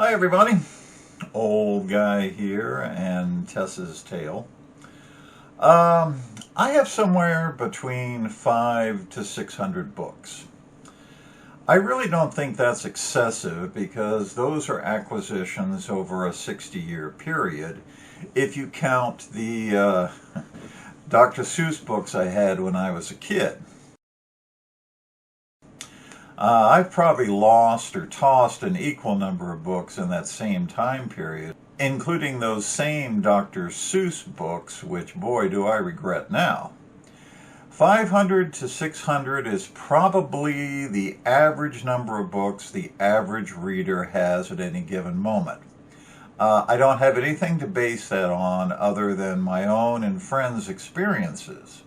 Hi everybody, old guy here and Tessa's Tale. I have somewhere between 500 to 600 books. I really don't think that's excessive because those are acquisitions over a 60-year period if you count the Dr. Seuss books I had when I was a kid. I've probably lost or tossed an equal number of books in that same time period, including those same Dr. Seuss books, which, boy, do I regret now. 500 to 600 is probably the average number of books the average reader has at any given moment. I don't have anything to base that on other than my own and friends' experiences.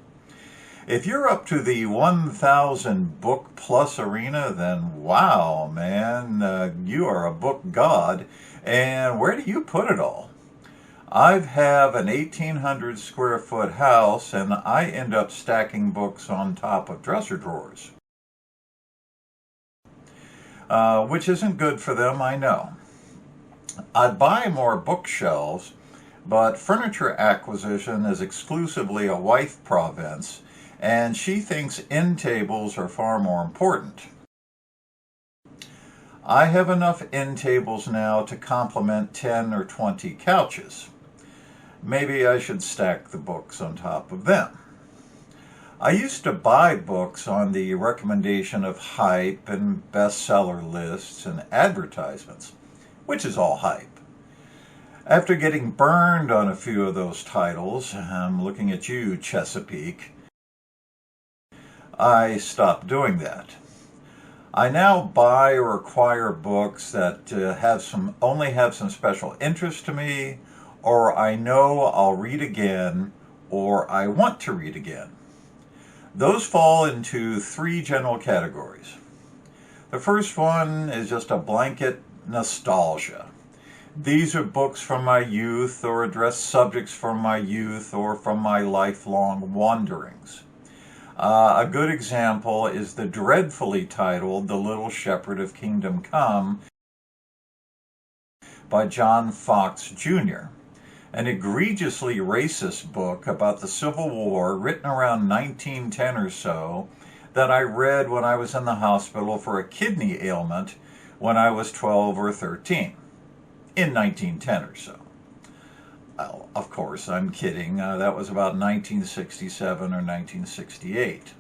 If you're up to the 1,000 book plus arena, then wow, man, you are a book god. And where do you put it all? I have an 1,800 square foot house, and I end up stacking books on top of dresser drawers. Which isn't good for them, I know. I'd buy more bookshelves, but furniture acquisition is exclusively a wife province, and she thinks end tables are far more important. I have enough end tables now to complement 10 or 20 couches. Maybe I should stack the books on top of them. I used to buy books on the recommendation of hype and bestseller lists and advertisements, which is all hype. After getting burned on a few of those titles, I'm looking at you, Chesapeake, I stopped doing that. I now buy or acquire books that only have some special interest to me, or I know I'll read again, or I want to read again. Those fall into three general categories. The first one is just a blanket nostalgia. These are books from my youth or address subjects from my youth or from my lifelong wanderings. A good example is the dreadfully titled The Little Shepherd of Kingdom Come by John Fox Jr., an egregiously racist book about the Civil War written around 1910 or so that I read when I was in the hospital for a kidney ailment when I was 12 or 13, in 1910 or so. Well, of course, I'm kidding. That was about 1967 or 1968.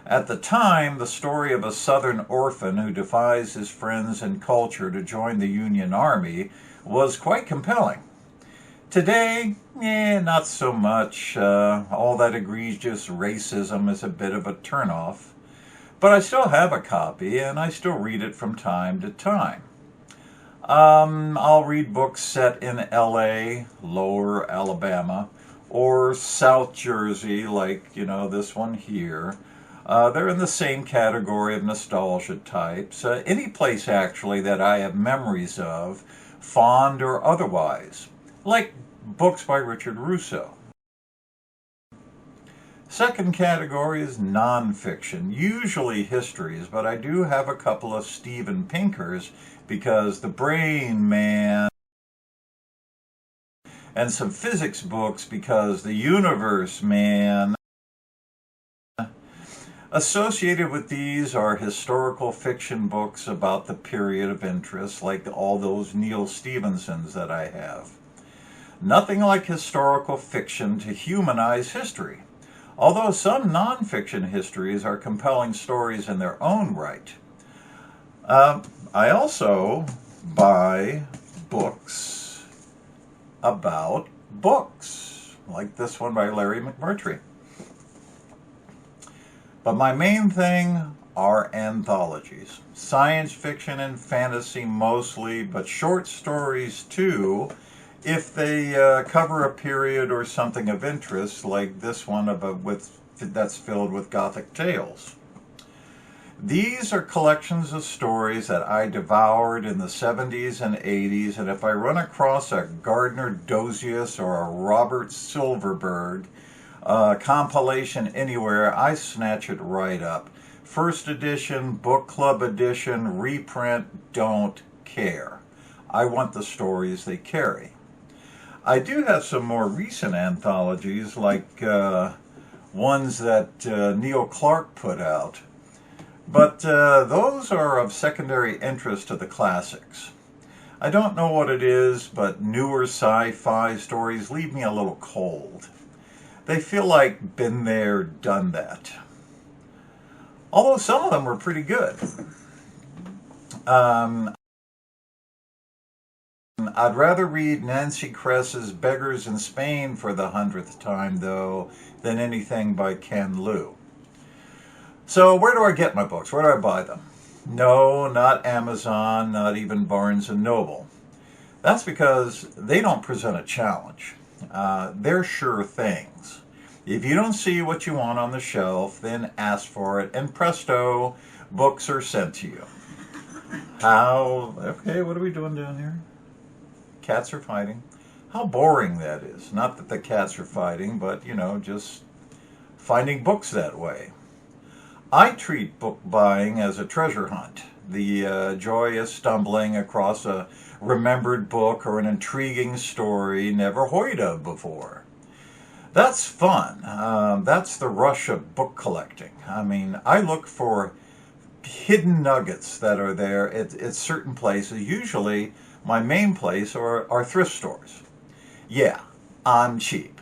At the time, the story of a Southern orphan who defies his friends and culture to join the Union Army was quite compelling. Today, not so much. All that egregious racism is a bit of a turnoff. But I still have a copy, and I still read it from time to time. I'll read books set in LA, Lower Alabama, or South Jersey, like, this one here. They're in the same category of nostalgia types. Any place, actually, that I have memories of, fond or otherwise, like books by Richard Russo. Second category is nonfiction, usually histories, but I do have a couple of Steven Pinkers because the brain man, and some physics books because the universe man. Associated with these are historical fiction books about the period of interest, like all those Neil Stephensons that I have. Nothing like historical fiction to humanize history, although some nonfiction histories are compelling stories in their own right. I also buy books about books, like this one by Larry McMurtry. But my main thing are anthologies. Science fiction and fantasy mostly, but short stories too, if they cover a period or something of interest, like this one that's filled with Gothic tales. These are collections of stories that I devoured in the 70s and 80s, and if I run across a Gardner Dozius or a Robert Silverberg compilation anywhere, I snatch it right up. First edition, book club edition, reprint, don't care. I want the stories they carry. I do have some more recent anthologies, like ones that Neil Clark put out, but those are of secondary interest to the classics. I don't know what it is, but newer sci-fi stories leave me a little cold. They feel like been there, done that. Although some of them were pretty good. I'd rather read Nancy Kress's Beggars in Spain for the 100th time, though, than anything by Ken Liu. So where do I get my books? Where do I buy them? No, not Amazon, not even Barnes & Noble. That's because they don't present a challenge. They're sure things. If you don't see what you want on the shelf, then ask for it, and presto, books are sent to you. Okay, what are we doing down here? Cats are fighting. How boring that is. Not that the cats are fighting, but, just finding books that way. I treat book buying as a treasure hunt. The joy of stumbling across a remembered book or an intriguing story never heard of before. That's fun. That's the rush of book collecting. I mean, I look for hidden nuggets that are there at certain places. Usually, my main place are thrift stores. Yeah, I'm cheap.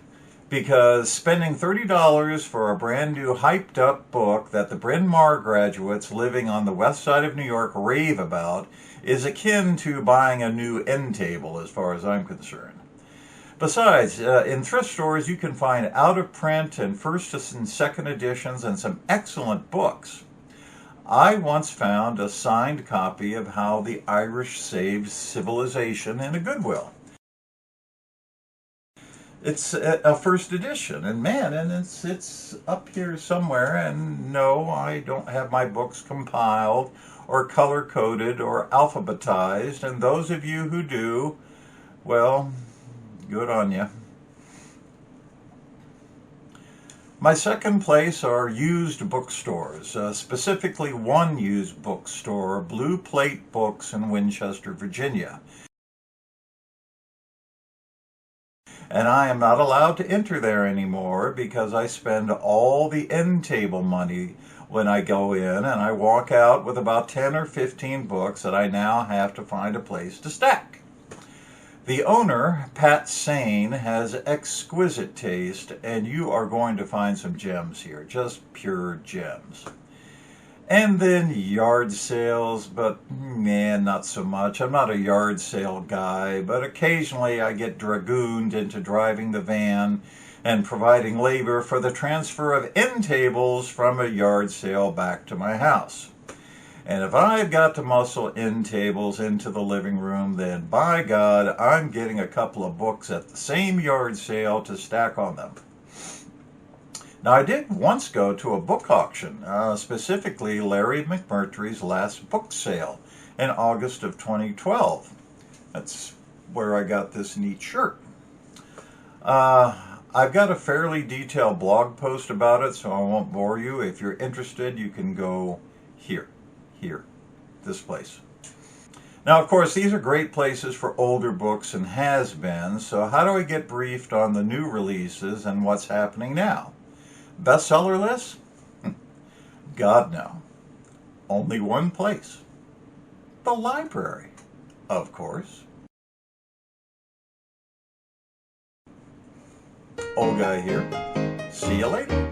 Because spending $30 for a brand new hyped up book that the Bryn Mawr graduates living on the west side of New York rave about is akin to buying a new end table as far as I'm concerned. Besides, in thrift stores you can find out of print and first and second editions and some excellent books. I once found a signed copy of How the Irish Saved Civilization in a Goodwill. It's a first edition, and it's up here somewhere, and no, I don't have my books compiled or color-coded or alphabetized, and those of you who do, well, good on you. My second place are used bookstores, specifically one used bookstore, Blue Plate Books in Winchester, Virginia. And I am not allowed to enter there anymore because I spend all the end table money when I go in, and I walk out with about 10 or 15 books that I now have to find a place to stack. The owner, Pat Sane, has exquisite taste, and you are going to find some gems here, just pure gems. And then yard sales, but man, not so much. I'm not a yard sale guy, but occasionally I get dragooned into driving the van and providing labor for the transfer of end tables from a yard sale back to my house. And if I've got to muscle end tables into the living room, then by God, I'm getting a couple of books at the same yard sale to stack on them. Now, I did once go to a book auction, specifically Larry McMurtry's last book sale in August of 2012. That's where I got this neat shirt. I've got a fairly detailed blog post about it, so I won't bore you. If you're interested, you can go here, this place. Now, of course, these are great places for older books and has-beens, so how do I get briefed on the new releases and what's happening now? Bestseller list? God, no. Only one place. The library, of course. Old guy here. See you later.